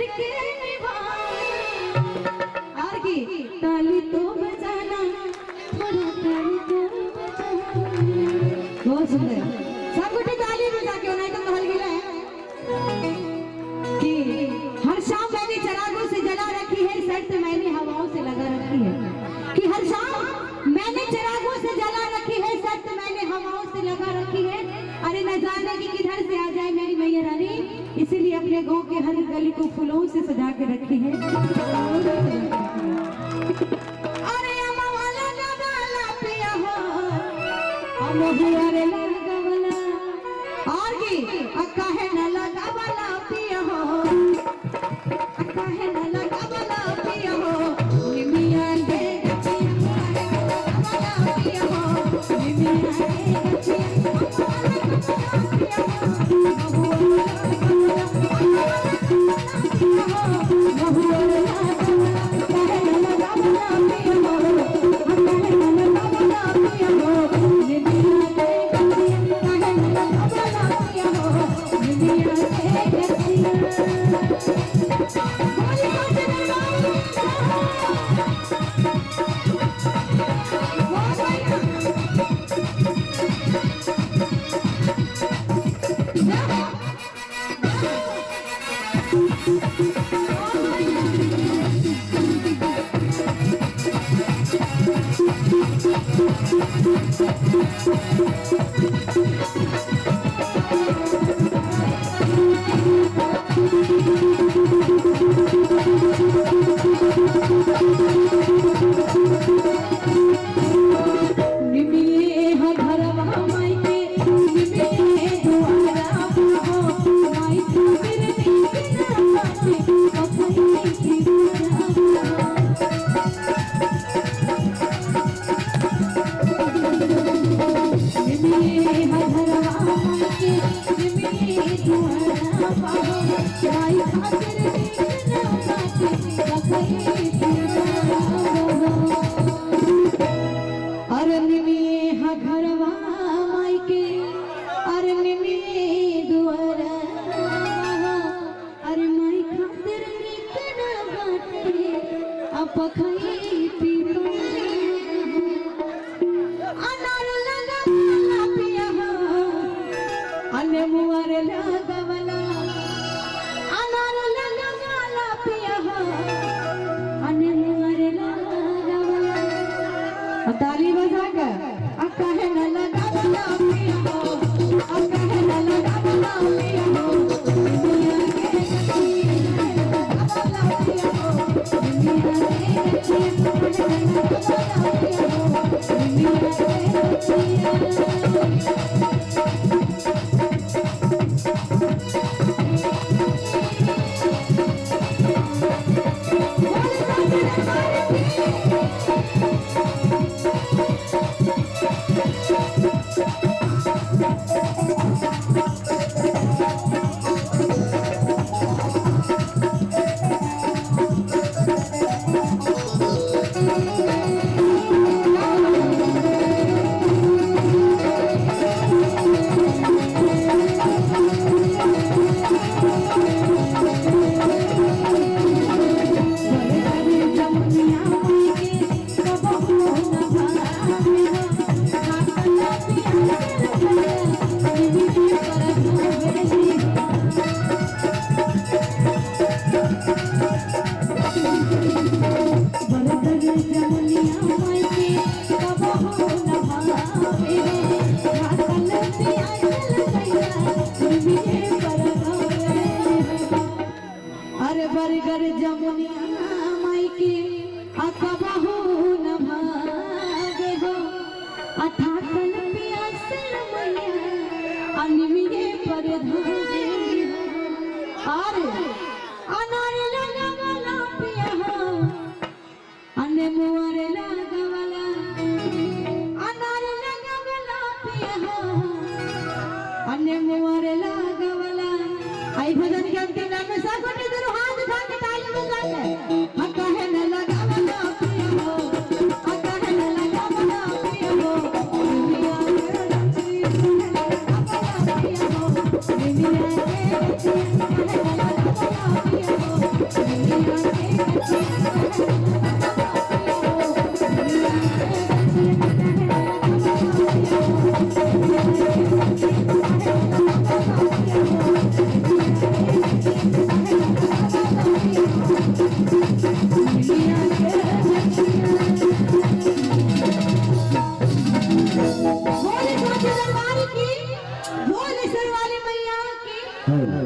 करके निभाना। और की ताली तो बजाना, थोड़ा ताली तो बजाना। बहुत सुंदर, सब गुटे ताली बजा के नहीं तो कहल गेला है कि हर शाम मैंने चिरागों से जला रखी है, शर्त मैंने हवाओं से लगा रखी है। कि हर शाम मैंने चिरागों से जला रखी है, शर्त मैंने हवाओं से लगा रखी है। अरे न जाने कि किधर से आ जाए मेरी मैया रानी, इसीलिए अपने गांव के हर गली को फूलों से सजा के रखी है। अरे अम्मा वाला गवाला पिया हो, अम्मा हुआरे लगा वाला। और की अक्का है न लगा वाला पिया हो, अक्का है न लगा वाला पिया हो। निमिया दे गचिया वाला पिया हो, निमिया दे गचिया ताली बजा कर अक्का है न लगा वाला पिया हो, अक्का है न लगा वाला पिया हो। दुनिया के लगा वाला पिया हो, दुनिया के लगा वाला पिया हो, दुनिया के बरगर जमुनिया माई के अकबहू न भागे हो, अथाकल प्यासल मैया अनमिये पर धागे हो। और अनार लगा वाला पिया हो, अने मुआर लगा वाला, अनार लगा वाला पिया हो, अने मुआर लगा वाला। आई भजन के अंतिम में सब हाथ उठा के ताली बजा के हक्का है न लगा वाला पिया बोले साचे दरबार की, बोले सरवाली मैया की।